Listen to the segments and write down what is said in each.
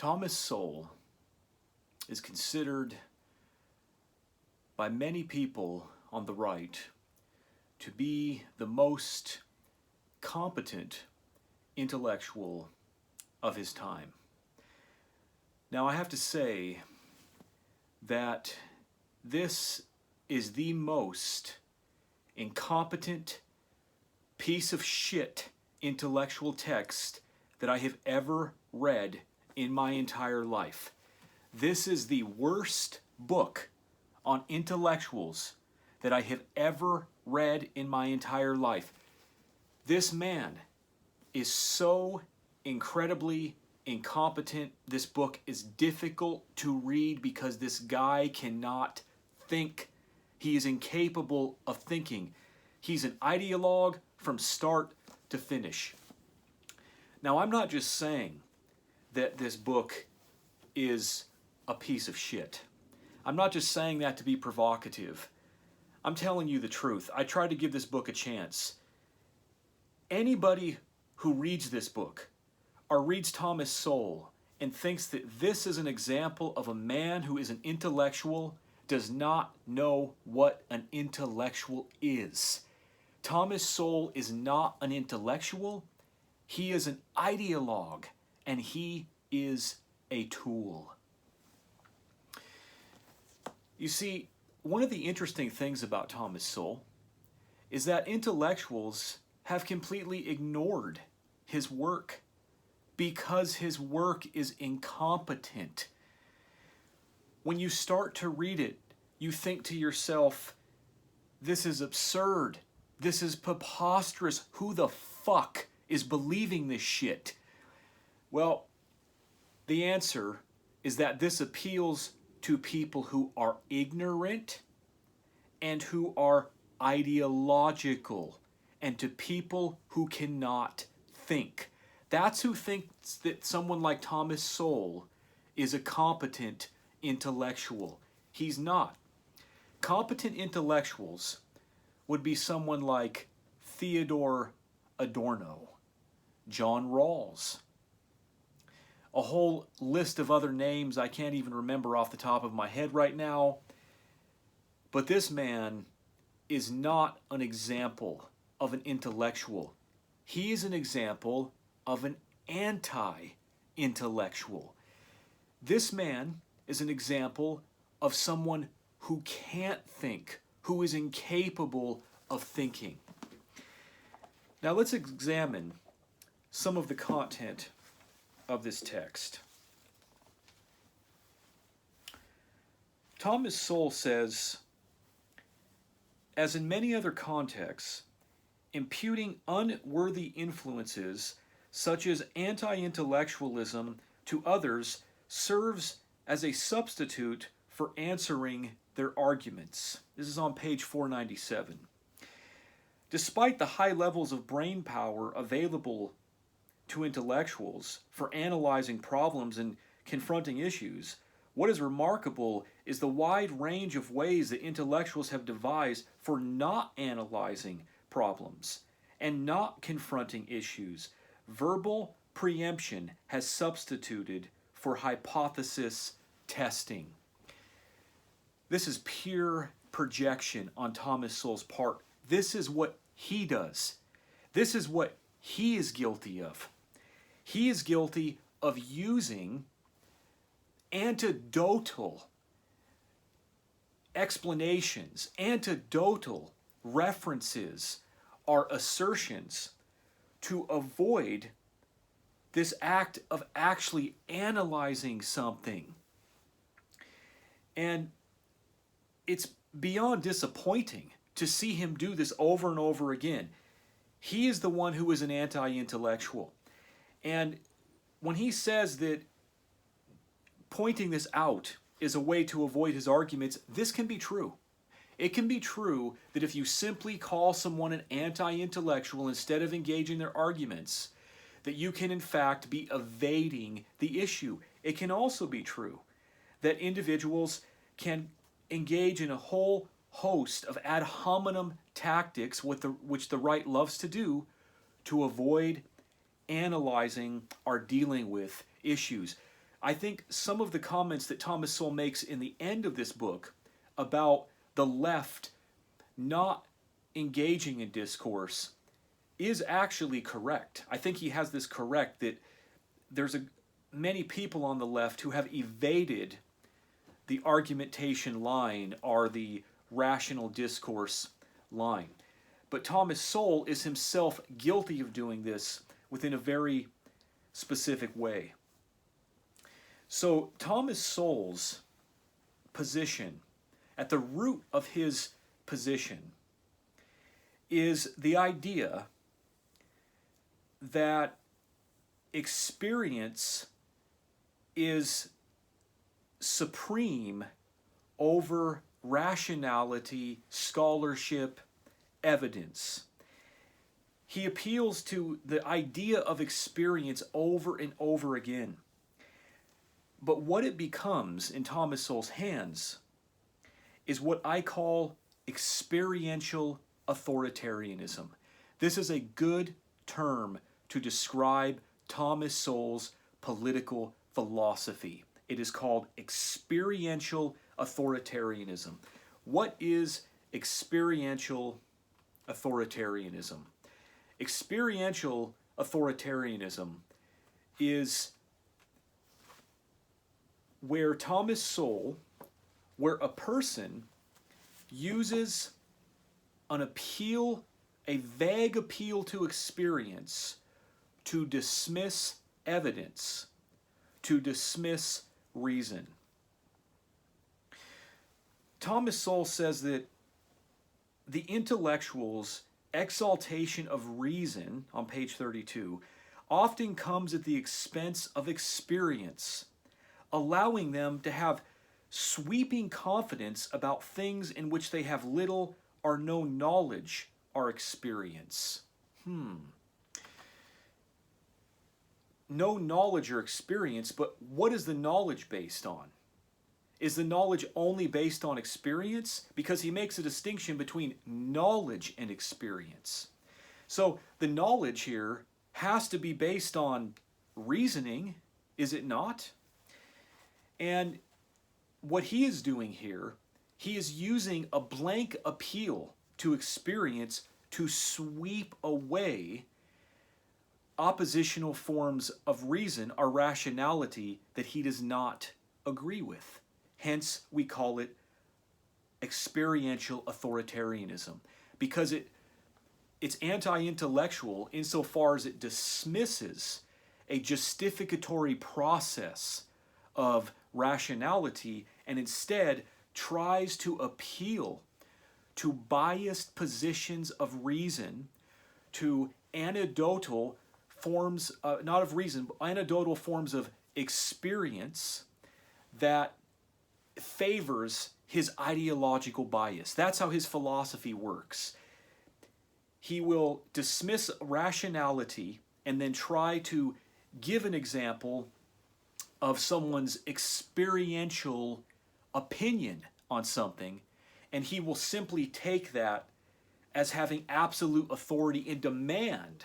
Thomas Sowell is considered by many people on the right to be the most competent intellectual of his time. Now, I have to say that this is the most incompetent piece of shit intellectual text that I have ever read in my entire life. This is the worst book on intellectuals that I have ever read in my entire life. This man is so incredibly incompetent. This book is difficult to read because this guy cannot think. He is incapable of thinking. He's an ideologue from start to finish. Now, I'm not just saying that this book is a piece of shit. I'm not just saying that to be provocative. I'm telling you the truth. I tried to give this book a chance. Anybody who reads this book or reads Thomas Sowell and thinks that this is an example of a man who is an intellectual does not know what an intellectual is. Thomas Sowell is not an intellectual. He is an ideologue, and he is a tool. You see, one of the interesting things about Thomas Sowell is that intellectuals have completely ignored his work because his work is incompetent. When you start to read it, you think to yourself, this is absurd. This is preposterous. Who the fuck is believing this shit? Well, the answer is that this appeals to people who are ignorant and who are ideological, and to people who cannot think. That's who thinks that someone like Thomas Sowell is a competent intellectual. He's not. Competent intellectuals would be someone like Theodore Adorno, John Rawls, a whole list of other names I can't even remember off the top of my head right now. But this man is not an example of an intellectual. He is an example of an anti-intellectual. This man is an example of someone who can't think, who is incapable of thinking. Now let's examine some of the content of this text. Thomas Sowell says, as in many other contexts, imputing unworthy influences such as anti-intellectualism to others serves as a substitute for answering their arguments. This is on page 497. Despite the high levels of brain power available to intellectuals for analyzing problems and confronting issues, what is remarkable is the wide range of ways that intellectuals have devised for not analyzing problems and not confronting issues. Verbal preemption has substituted for hypothesis testing. This is pure projection on Thomas Sowell's part. This is what he does. This is what he is guilty of. He is guilty of using anecdotal explanations, anecdotal references, or assertions to avoid this act of actually analyzing something. And it's beyond disappointing to see him do this over and over again. He is the one who is an anti-intellectual. And when he says that pointing this out is a way to avoid his arguments, this can be true. It can be true that if you simply call someone an anti-intellectual instead of engaging their arguments, that you can in fact be evading the issue. It can also be true that individuals can engage in a whole host of ad hominem tactics, which the right loves to do, to avoid analyzing or dealing with issues. I think some of the comments that Thomas Sowell makes in the end of this book about the left not engaging in discourse is actually correct. I think he has this correct, that there's many people on the left who have evaded the argumentation line or the rational discourse line. But Thomas Sowell is himself guilty of doing this within a very specific way. So Thomas Sowell's position, at the root of his position, is the idea that experience is supreme over rationality, scholarship, evidence. He appeals to the idea of experience over and over again. But what it becomes in Thomas Sowell's hands is what I call experiential authoritarianism. This is a good term to describe Thomas Sowell's political philosophy. It is called experiential authoritarianism. What is experiential authoritarianism? Experiential authoritarianism is where Thomas Sowell, where a person uses an appeal, a vague appeal to experience, to dismiss evidence, to dismiss reason. Thomas Sowell says that the intellectual's exaltation of reason, on page 32, often comes at the expense of experience, allowing them to have sweeping confidence about things in which they have little or no knowledge or experience. No knowledge or experience, but what is the knowledge based on? Is the knowledge only based on experience? Because he makes a distinction between knowledge and experience. So the knowledge here has to be based on reasoning, is it not? And what he is doing here, he is using a blank appeal to experience to sweep away oppositional forms of reason or rationality that he does not agree with. Hence, we call it experiential authoritarianism, because it's anti-intellectual insofar as it dismisses a justificatory process of rationality and instead tries to appeal to biased positions of reason, to anecdotal forms, not of reason, but anecdotal forms of experience that favors his ideological bias. That's how his philosophy works. He will dismiss rationality and then try to give an example of someone's experiential opinion on something, and he will simply take that as having absolute authority and demand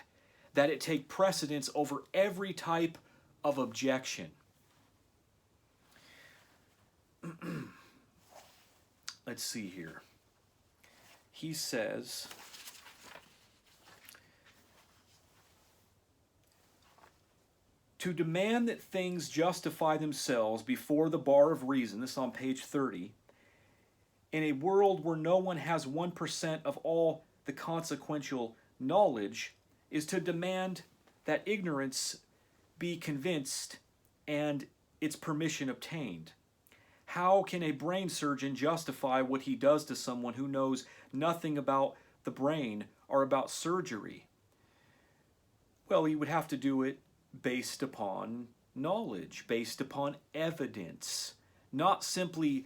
that it take precedence over every type of objection. Let's see here. He says, to demand that things justify themselves before the bar of reason, this is on page 30, in a world where no one has 1% of all the consequential knowledge, is to demand that ignorance be convinced and its permission obtained. How can a brain surgeon justify what he does to someone who knows nothing about the brain or about surgery? Well, he would have to do it based upon knowledge, based upon evidence. Not simply,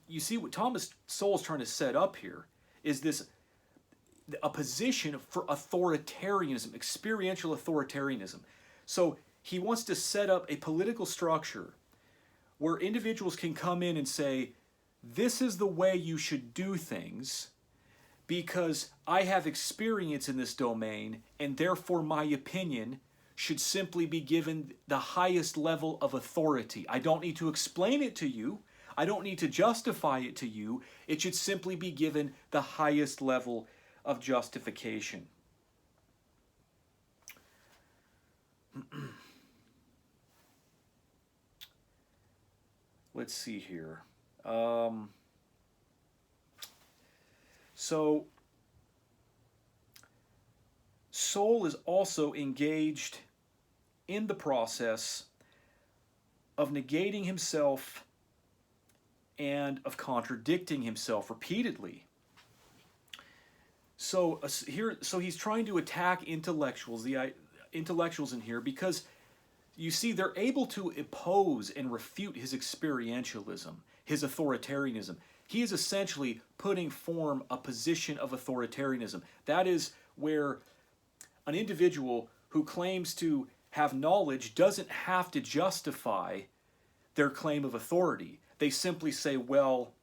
you see what Thomas Sowell is trying to set up here is this, a position for authoritarianism, experiential authoritarianism. So he wants to set up a political structure where individuals can come in and say, this is the way you should do things because I have experience in this domain and therefore my opinion should simply be given the highest level of authority. I don't need to explain it to you. I don't need to justify it to you. It should simply be given the highest level of justification. Let's see here. So Sowell is also engaged in the process of negating himself and of contradicting himself repeatedly. So he's trying to attack intellectuals, the intellectuals in here, because you see they're able to oppose and refute his experientialism, his authoritarianism. He is essentially putting form a position of authoritarianism. That is where an individual who claims to have knowledge doesn't have to justify their claim of authority. They simply say, well,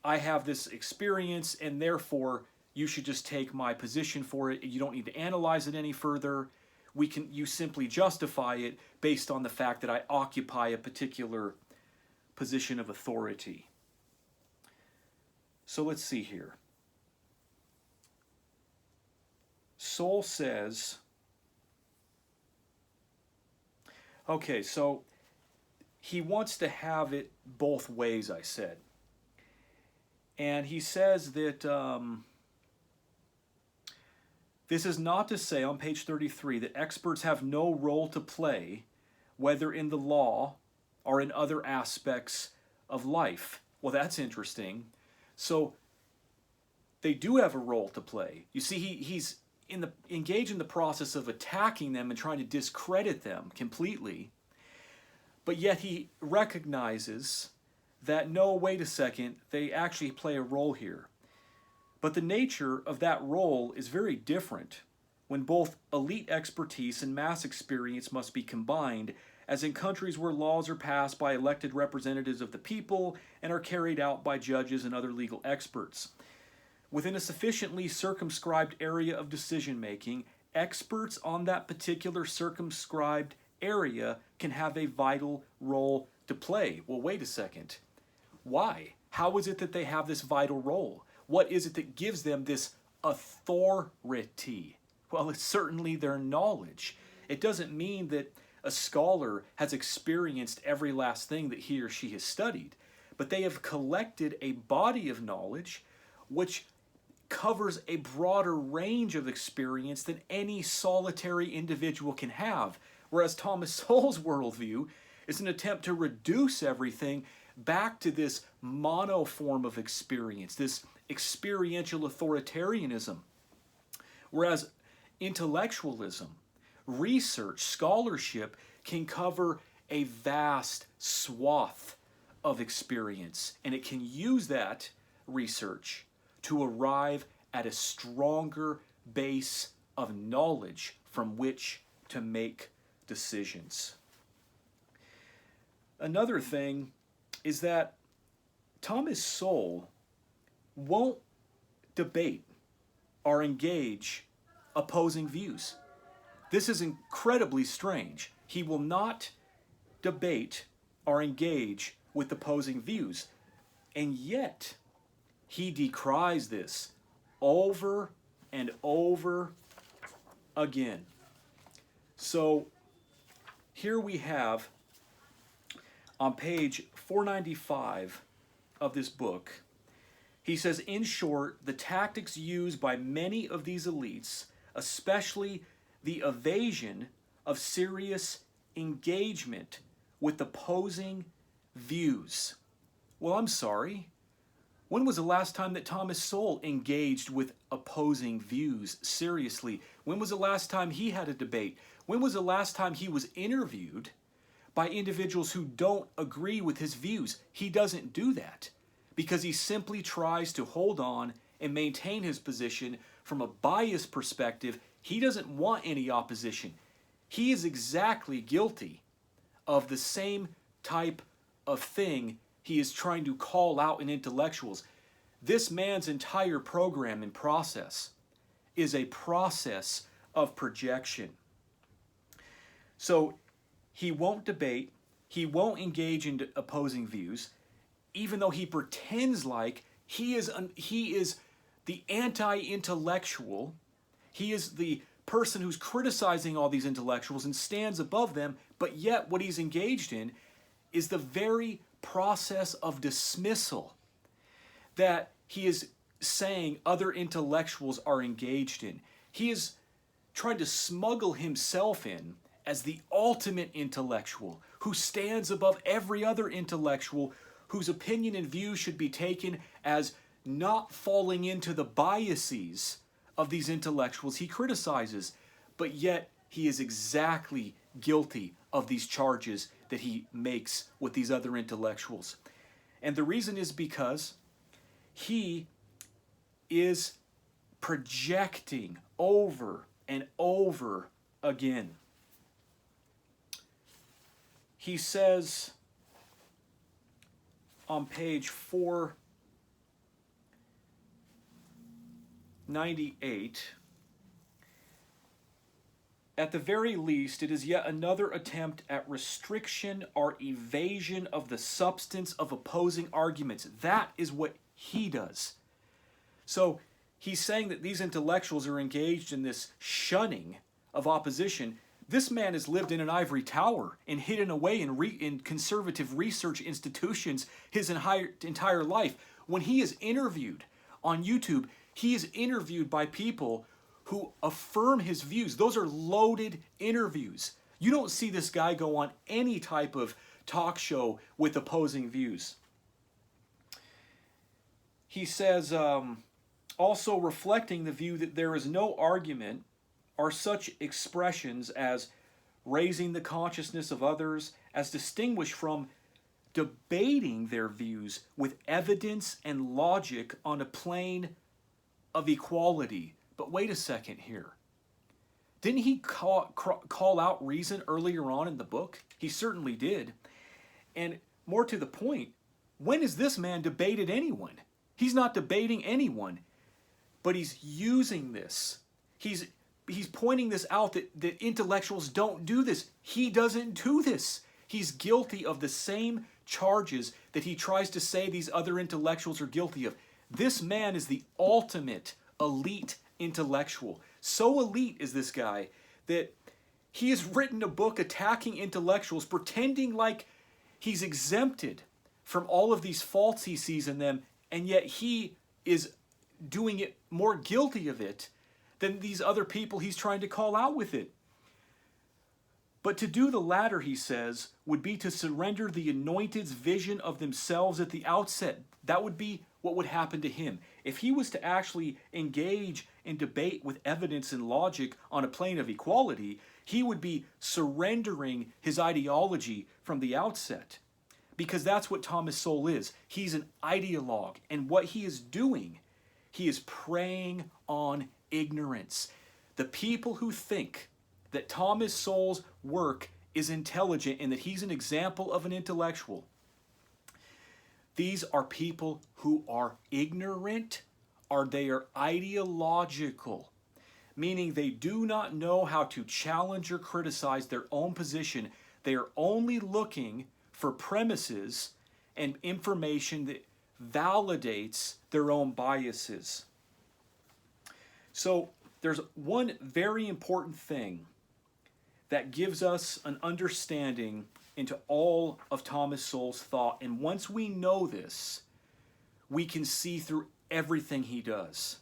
I have this experience and therefore you should just take my position for it. You don't need to analyze it any further. You simply justify it based on the fact that I occupy a particular position of authority. So let's see here. Sowell says, okay, so he wants to have it both ways, I said. And he says that this is not to say, on page 33, that experts have no role to play, whether in the law or in other aspects of life. Well, that's interesting. So they do have a role to play. You see, he's engaged in the process of attacking them and trying to discredit them completely. But yet he recognizes that, no, wait a second, they actually play a role here. But the nature of that role is very different when both elite expertise and mass experience must be combined, as in countries where laws are passed by elected representatives of the people and are carried out by judges and other legal experts. Within a sufficiently circumscribed area of decision-making, experts on that particular circumscribed area can have a vital role to play. Well, wait a second. Why? How is it that they have this vital role? What is it that gives them this authority? Well, it's certainly their knowledge. It doesn't mean that a scholar has experienced every last thing that he or she has studied, but they have collected a body of knowledge which covers a broader range of experience than any solitary individual can have. Whereas Thomas Sowell's worldview is an attempt to reduce everything back to this mono form of experience, this experiential authoritarianism. Whereas intellectualism, research, scholarship can cover a vast swath of experience, and it can use that research to arrive at a stronger base of knowledge from which to make decisions. Another thing is that Thomas Sowell won't debate or engage opposing views. This is incredibly strange. He will not debate or engage with opposing views. And yet, he decries this over and over again. So, here we have, on page 495 of this book, he says, in short, the tactics used by many of these elites, especially the evasion of serious engagement with opposing views. Well, I'm sorry. When was the last time that Thomas Sowell engaged with opposing views seriously? When was the last time he had a debate? When was the last time he was interviewed by individuals who don't agree with his views? He doesn't do that because he simply tries to hold on and maintain his position from a biased perspective. He doesn't want any opposition. He is exactly guilty of the same type of thing he is trying to call out in intellectuals. This man's entire program and process is a process of projection. So he won't debate, he won't engage in opposing views, even though he pretends like he is the anti-intellectual. He is the person who's criticizing all these intellectuals and stands above them, but yet what he's engaged in is the very process of dismissal that he is saying other intellectuals are engaged in. He is trying to smuggle himself in as the ultimate intellectual who stands above every other intellectual, whose opinion and view should be taken as not falling into the biases of these intellectuals he criticizes, but yet he is exactly guilty of these charges that he makes with these other intellectuals. And the reason is because he is projecting over and over again. He says on page 498, at the very least, it is yet another attempt at restriction or evasion of the substance of opposing arguments. That is what he does. So he's saying that these intellectuals are engaged in this shunning of opposition. This man has lived in an ivory tower and hidden away in conservative research institutions his entire life. When he is interviewed on YouTube, he is interviewed by people who affirm his views. Those are loaded interviews. You don't see this guy go on any type of talk show with opposing views. He says, also reflecting the view that there is no argument are such expressions as raising the consciousness of others as distinguished from debating their views with evidence and logic on a plane of equality. But wait a second here. Didn't he call out reason earlier on in the book? He certainly did. And more to the point, when has this man debated anyone? He's not debating anyone, but he's using this. He's pointing this out that intellectuals don't do this. He doesn't do this. He's guilty of the same charges that he tries to say these other intellectuals are guilty of. This man is the ultimate elite intellectual. So elite is this guy that he has written a book attacking intellectuals, pretending like he's exempted from all of these faults he sees in them, and yet he is doing it more guilty of it than these other people he's trying to call out with it. But to do the latter, he says, would be to surrender the anointed's vision of themselves at the outset. That would be what would happen to him. If he was to actually engage in debate with evidence and logic on a plane of equality, he would be surrendering his ideology from the outset. Because that's what Thomas Sowell is. He's an ideologue. And what he is doing, he is preying on ignorance. The people who think that Thomas Sowell's work is intelligent and that he's an example of an intellectual, these are people who are ignorant, or they are ideological, meaning they do not know how to challenge or criticize their own position. They are only looking for premises and information that validates their own biases. So there's one very important thing that gives us an understanding into all of Thomas Sowell's thought. And once we know this, we can see through everything he does.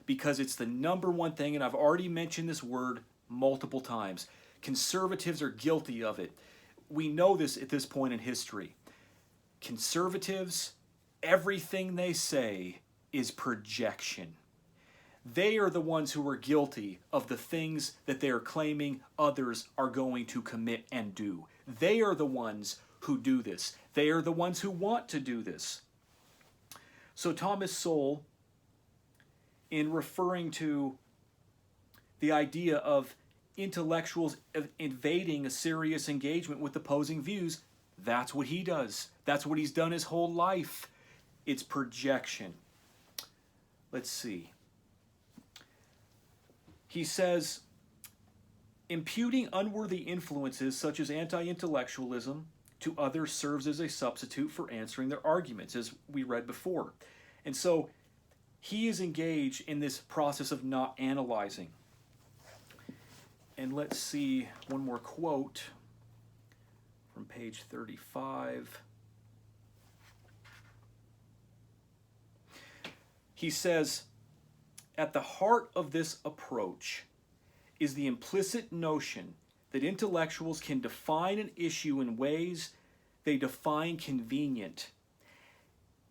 Because it's the number one thing, and I've already mentioned this word multiple times. Conservatives are guilty of it. We know this at this point in history. Conservatives, everything they say is projection. They are the ones who are guilty of the things that they are claiming others are going to commit and do. They are the ones who do this. They are the ones who want to do this. So Thomas Sowell, in referring to the idea of intellectuals invading a serious engagement with opposing views, that's what he does. That's what he's done his whole life. It's projection. Let's see. He says, Imputing unworthy influences such as anti-intellectualism to others serves as a substitute for answering their arguments, as we read before. And so he is engaged in this process of not analyzing. And let's see one more quote from page 35. He says, "At the heart of this approach is the implicit notion that intellectuals can define an issue in ways they define convenient,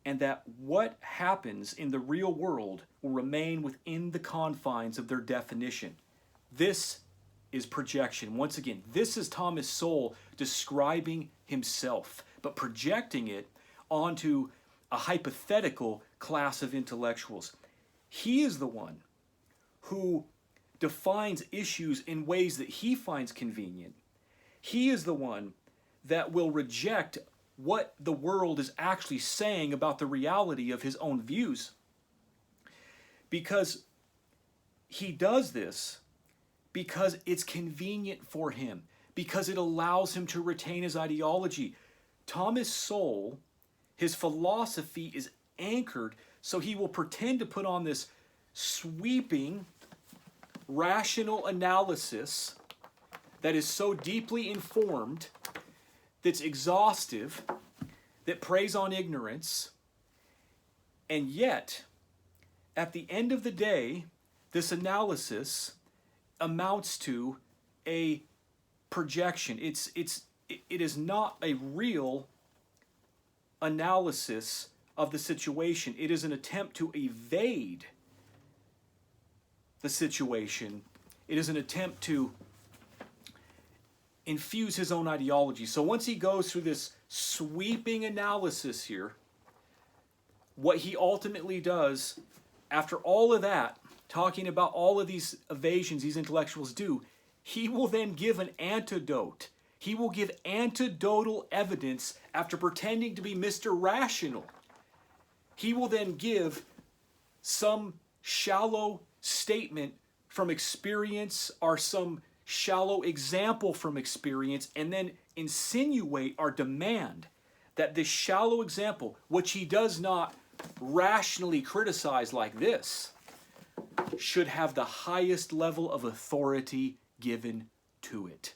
and that what happens in the real world will remain within the confines of their definition." This is projection. Once again, this is Thomas Sowell describing himself, but projecting it onto a hypothetical class of intellectuals. He is the one who defines issues in ways that he finds convenient. He is the one that will reject what the world is actually saying about the reality of his own views. Because he does this because it's convenient for him, because it allows him to retain his ideology. Thomas Sowell, his philosophy is anchored, so he will pretend to put on this sweeping, rational analysis that is so deeply informed, that's exhaustive, that preys on ignorance, and yet, at the end of the day, this analysis amounts to a projection. It is not a real analysis of the situation. It is an attempt to evade the situation. It is an attempt to infuse his own ideology. So once he goes through this sweeping analysis here, what he ultimately does, after all of that, talking about all of these evasions these intellectuals do, he will then give an antidote. He will give antidotal evidence after pretending to be Mr. Rational. He will then give some shallow statement from experience or some shallow example from experience, and then insinuate or demand that this shallow example, which he does not rationally criticize like this, should have the highest level of authority given to it.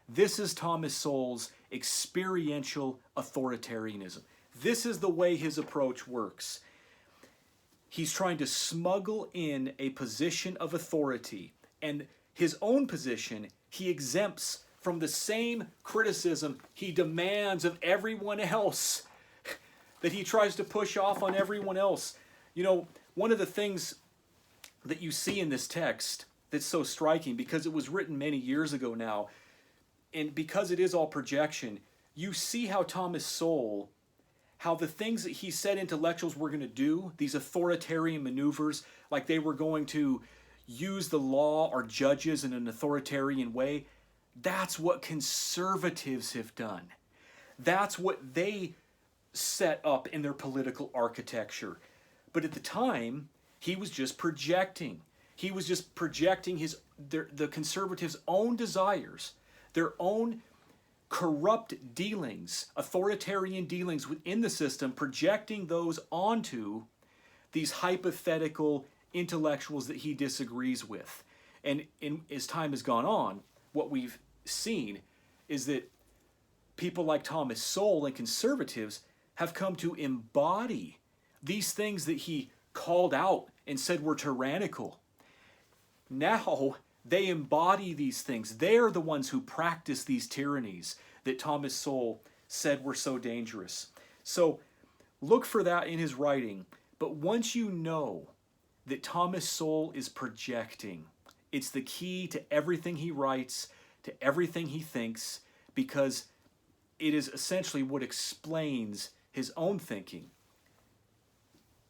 This is Thomas Sowell's experiential authoritarianism. This is the way his approach works. He's trying to smuggle in a position of authority, and his own position he exempts from the same criticism he demands of everyone else, that he tries to push off on everyone else. You know, one of the things that you see in this text that's so striking, because it was written many years ago now, and because it is all projection, you see how Thomas Sowell, how the things that he said intellectuals were going to do, these authoritarian maneuvers, like they were going to use the law or judges in an authoritarian way, that's what conservatives have done. That's what they set up in their political architecture. But at the time, he was just projecting. He was just projecting the conservatives' own desires, their own corrupt dealings, authoritarian dealings within the system, projecting those onto these hypothetical intellectuals that he disagrees with. And as time has gone on, what we've seen is that people like Thomas Sowell and conservatives have come to embody these things that he called out and said were tyrannical. Now they embody these things. They're the ones who practice these tyrannies that Thomas Sowell said were so dangerous. So look for that in his writing. But once you know that Thomas Sowell is projecting, it's the key to everything he writes, to everything he thinks, because it is essentially what explains his own thinking.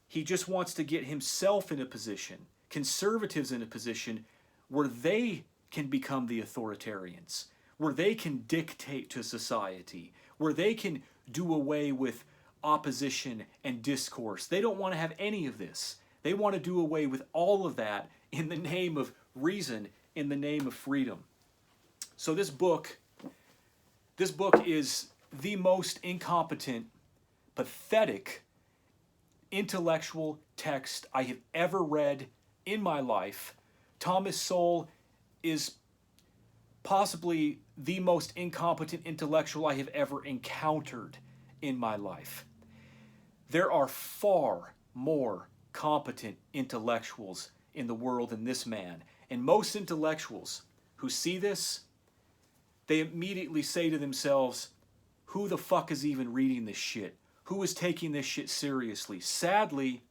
He just wants to get himself in a position, conservatives in a position, where they can become the authoritarians, where they can dictate to society, where they can do away with opposition and discourse. They don't want to have any of this. They want to do away with all of that in the name of reason, in the name of freedom. So this book is the most incompetent, pathetic intellectual text I have ever read in my life. Thomas Sowell is possibly the most incompetent intellectual I have ever encountered in my life. There are far more competent intellectuals in the world than this man. And most intellectuals who see this, they immediately say to themselves, who the fuck is even reading this shit? Who is taking this shit seriously? Sadly,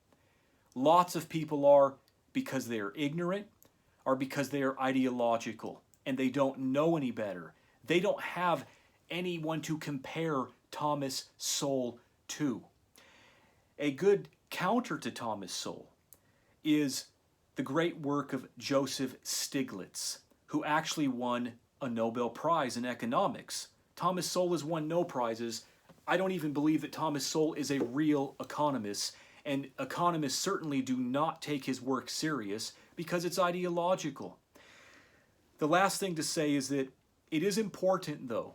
lots of people are, because they are ignorant or because they are ideological and they don't know any better. They don't have anyone to compare Thomas Sowell to. A good counter to Thomas Sowell is the great work of Joseph Stiglitz, who actually won a Nobel Prize in economics. Thomas Sowell has won no prizes. I don't even believe that Thomas Sowell is a real economist, and economists certainly do not take his work serious because it's ideological. The last thing to say is that it is important, though,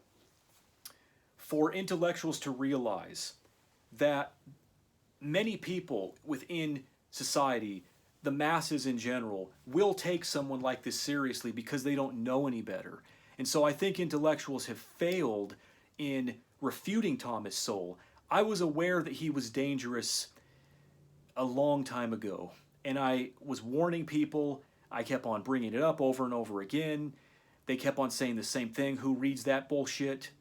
for intellectuals to realize that many people within society, the masses in general, will take someone like this seriously because they don't know any better. And so I think intellectuals have failed in refuting Thomas Sowell. I was aware that he was dangerous a long time ago, and I was warning people. I kept on bringing it up over and over again. They kept on saying the same thing. Who reads that bullshit?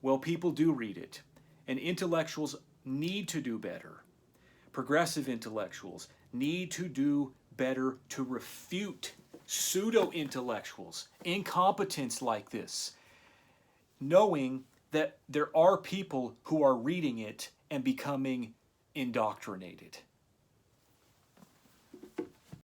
Well, people do read it, and intellectuals need to do better. Progressive intellectuals need to do better to refute pseudo-intellectuals, incompetence like this, knowing that there are people who are reading it and becoming indoctrinated.